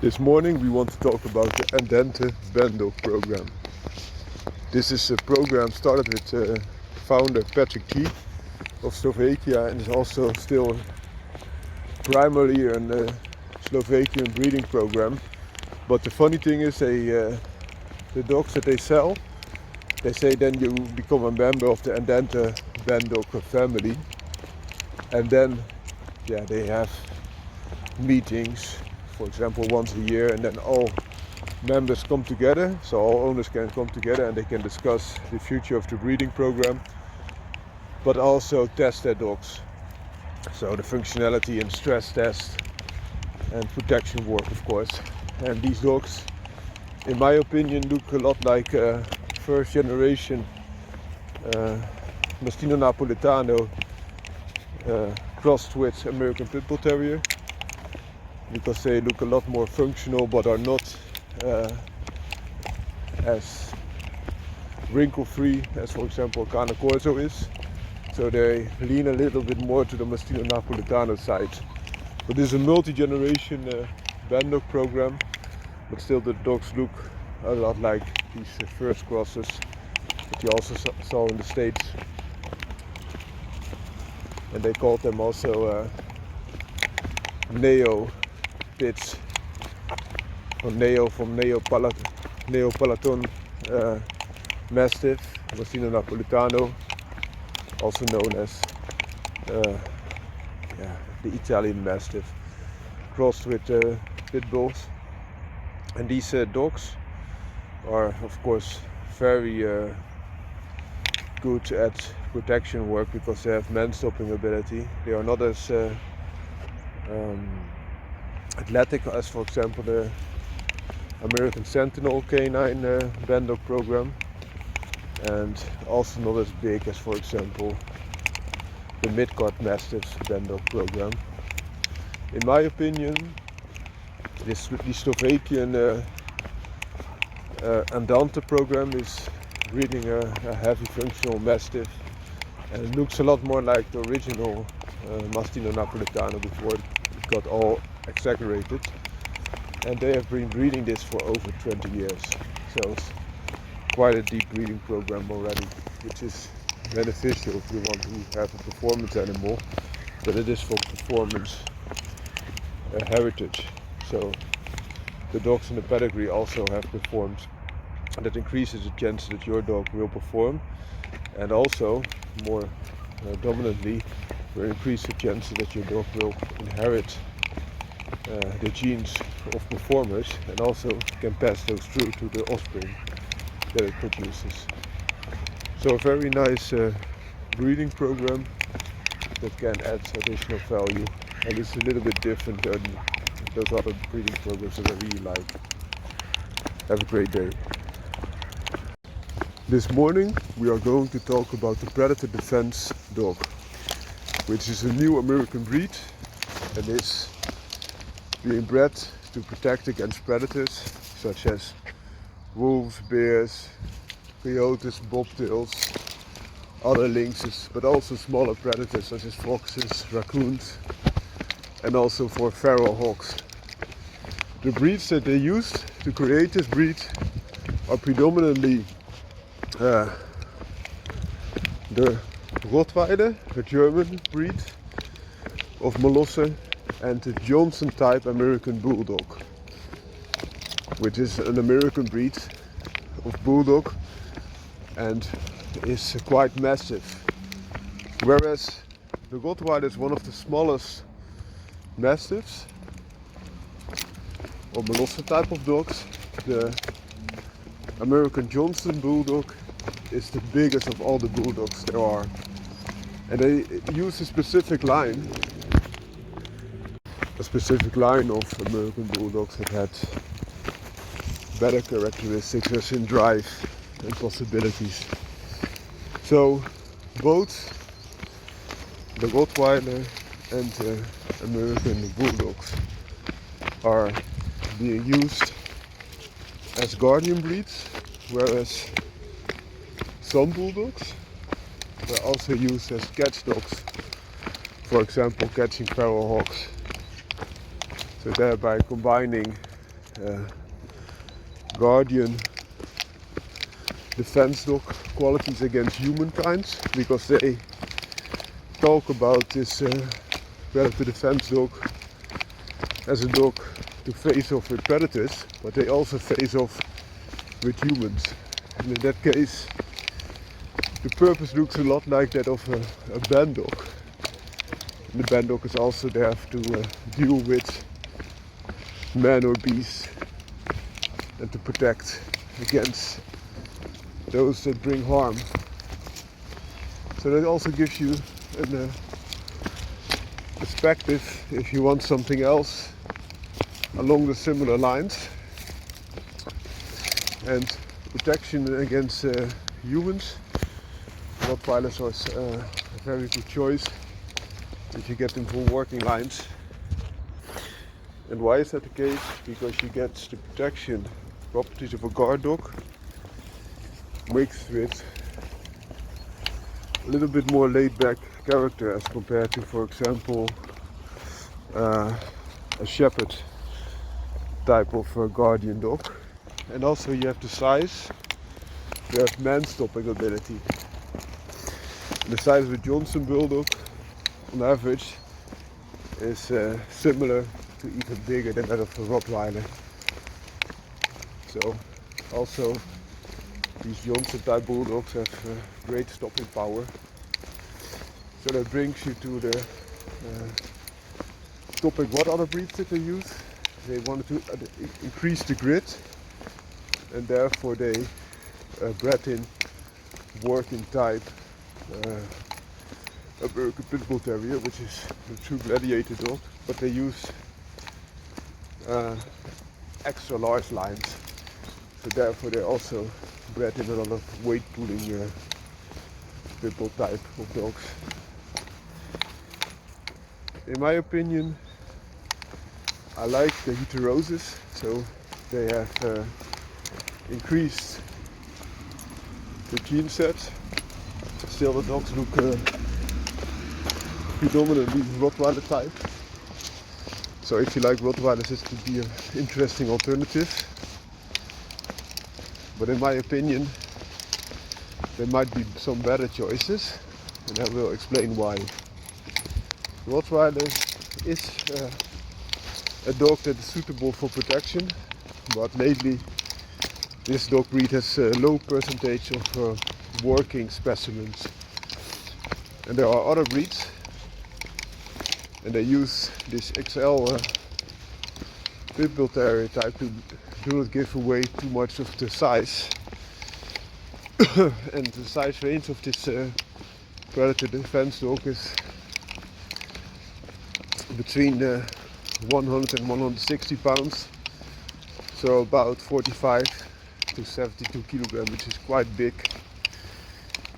This morning we want to talk about the Andante Bandog program. This is a program started with founder Patrick T of Slovakia and is also still primarily a Slovakian breeding program. But the funny thing is the dogs that they sell, they say then you become a member of the Andante Bandog family, and then they have meetings, for example once a year, and then all members come together, so all owners can come together and they can discuss the future of the breeding program, but also test their dogs. So the functionality and stress test and protection work, of course. And these dogs, in my opinion, look a lot like first generation Mastino Napoletano crossed with American Pit Bull Terrier, because they look a lot more functional but are not as wrinkle free as, for example, Cane Corso is. So they lean a little bit more to the Mastino Napoletano side. But this is a multi-generation Bandog program, but still the dogs look a lot like these first crosses that you also saw in the States. And they called them also Neo pits, or Neo from Neopalaton Mastiff, Mastino Napoletano, also known as the Italian Mastiff, crossed with pit bulls. And these dogs are, of course, very good at protection work because they have man-stopping ability. They are not as athletic as, for example, the American Sentinel Canine Bandog program, and also not as big as, for example, the Midgard Mastiffs Bandog program. In my opinion, the Slovakian Andante program is breeding a heavy functional Mastiff, and it looks a lot more like the original Mastino Napoletano before it got all exaggerated. And they have been breeding this for over 20 years, so it's quite a deep breeding program already, which is beneficial if you want to have a performance animal, but it is for performance heritage. So the dogs in the pedigree also have performed, and that increases the chance that your dog will perform, and also more dominantly will increase the chance that your dog will inherit the genes of performers, and also can pass those through to the offspring that it produces. So a very nice breeding program that can add additional value, and it's a little bit different than those other breeding programs that I really like. Have a great day. This morning we are going to talk about the Predator Defense dog, which is a new American breed and is being bred to protect against predators such as wolves, bears, coyotes, bobtails, other lynxes, but also smaller predators such as foxes, raccoons, and also for feral hogs. The breeds that they used to create this breed are predominantly the Rottweiler, the German breed of Molosser, and the Johnson type American Bulldog, which is an American breed of Bulldog and is quite massive. Whereas the Rottweiler is one of the smallest Mastiffs or Molosser type of dogs, the American Johnson Bulldog is the biggest of all the Bulldogs there are. And they use a specific line of American Bulldogs that had better characteristics as in drive and possibilities. So both the Rottweiler and the American Bulldogs are being used as guardian breeds, whereas some Bulldogs were also used as catch dogs, for example catching feral hogs. So thereby combining guardian defense dog qualities against humankind, because they talk about this predator defense dog as a dog to face off with predators, but they also face off with humans. And in that case, the purpose looks a lot like that of a bandog. And the bandog is also there to deal with man or beast and to protect against those that bring harm. So that also gives you a perspective if you want something else along the similar lines. And protection against humans, Rottweilers are a very good choice if you get them from working lines. And why is that the case? Because you get the protection properties of a guard dog mixed with a little bit more laid-back character as compared to, for example, a shepherd type of guardian dog. And also you have the size, you have man-stopping ability. And the size of a Johnson Bulldog on average is similar to even bigger than that of a Rottweiler. So also these Johnson type Bulldogs have great stopping power. So that brings you to the topic, what other breeds did they use? They wanted to increase the grit, and therefore they bred in working type American Pit Bull Terrier, which is the true gladiator dog, but they use extra large lines. So therefore they also bred in a lot of weight pulling Pit Bull type of dogs. In my opinion, I like the heteroses, so they have increased the gene set. Still the dogs look predominantly Rottweiler type. So if you like Rottweilers, this could be an interesting alternative. But in my opinion, there might be some better choices, and I will explain why. Rottweiler is a dog that is suitable for protection, but lately this dog breed has a low percentage of working specimens. And there are other breeds, and they use this XL Pit Bull Terrier type to do not give away too much of the size. And the size range of this predator defense dog is between 100 and 160 pounds, so about 45 to 72 kilograms, which is quite big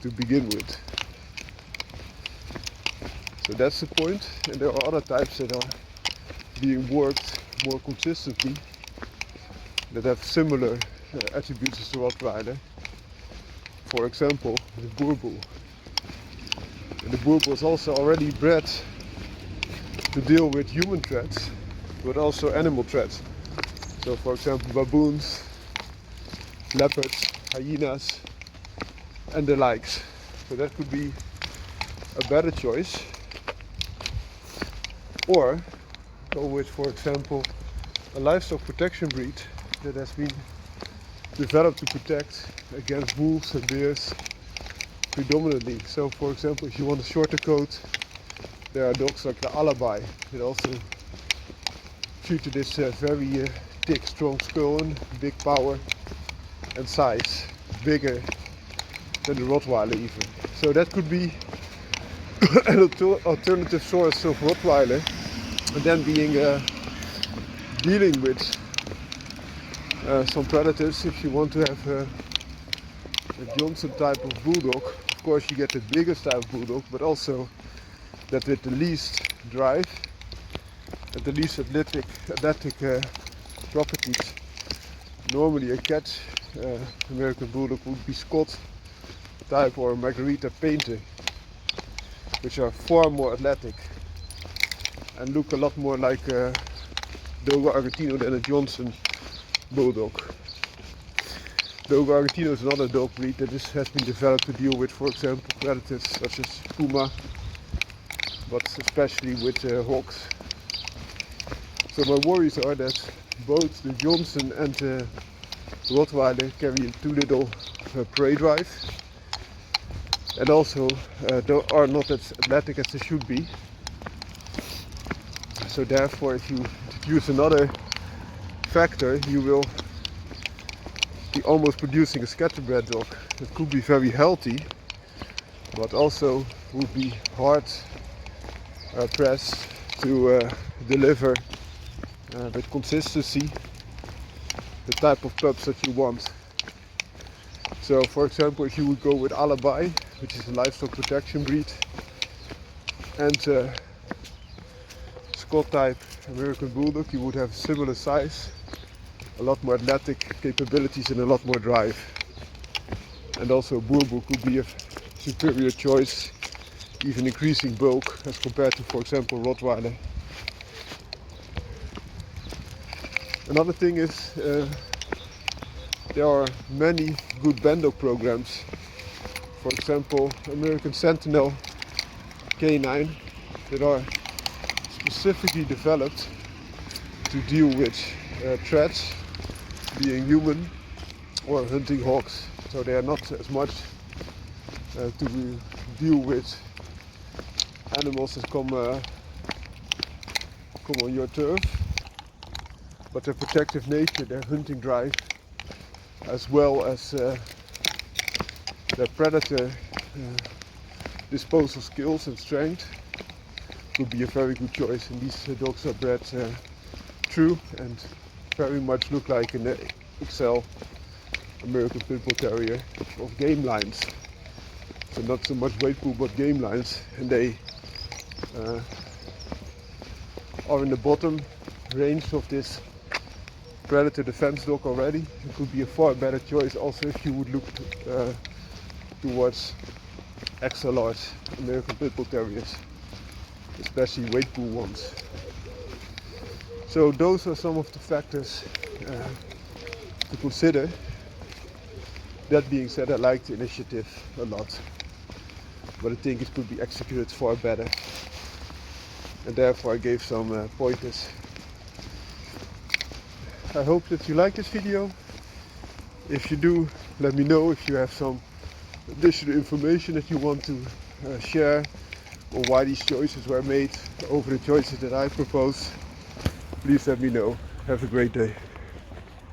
to begin with. So that's the point, and there are other types that are being worked more consistently that have similar attributes as the Rottweiler. For example, the Boer Bull. And the Boer Bull is also already bred to deal with human threats, but also animal threats. So for example, baboons, leopards, hyenas, and the likes. So that could be a better choice. Or go with, for example, a livestock protection breed that has been developed to protect against wolves and bears predominantly. So for example, if you want a shorter coat, there are dogs like the Alabai that also feature this very thick, strong skull and big power and size, bigger than the Rottweiler even. So that could be an alternative source of Rottweiler, and then being dealing with some predators. If you want to have a Johnson type of bulldog, of course you get the biggest type of bulldog, but also that with the least drive and the least athletic properties. Normally a cat American Bulldog would be Scott type or Margarita Painter, which are far more athletic and look a lot more like a Dogo Argentino than a Johnson Bulldog. Dogo Argentino is another dog breed that has been developed to deal with, for example, predators such as puma, but especially with hawks. So my worries are that both the Johnson and the Rottweiler carry too little prey drive, and also are not as athletic as they should be. So therefore, if you introduce another factor, you will be almost producing a scatterbred dog that could be very healthy, but also would be hard pressed to deliver with consistency the type of pups that you want. So for example, if you would go with Alibi, which is a livestock protection breed, and Scott type American Bulldog, you would have a similar size, a lot more athletic capabilities and a lot more drive. And also Boerboel could be a superior choice, even increasing bulk as compared to, for example, Rottweiler. Another thing is there are many good Bandog programs. For example, American Sentinel K9 that are specifically developed to deal with threats, being human or hunting hawks. So they are not as much to deal with animals that come on your turf, but their protective nature, their hunting drive, as well as their predator disposal skills and strength, would be a very good choice. And these dogs are bred true and very much look like an XL American Pit Bull Terrier of game lines. So not so much weight pool, but game lines, and they are in the bottom range of this predator defense dog already. It could be a far better choice also if you would look towards extra large American Pit Bull Terriers, especially weight pool ones. So those are some of the factors to consider. That being said, I like the initiative a lot, but I think it could be executed far better, and therefore I gave some pointers. I hope that you like this video. If you do, let me know. If you have some additional information that you want to share, or why these choices were made over the choices that I propose, please let me know. Have a great day.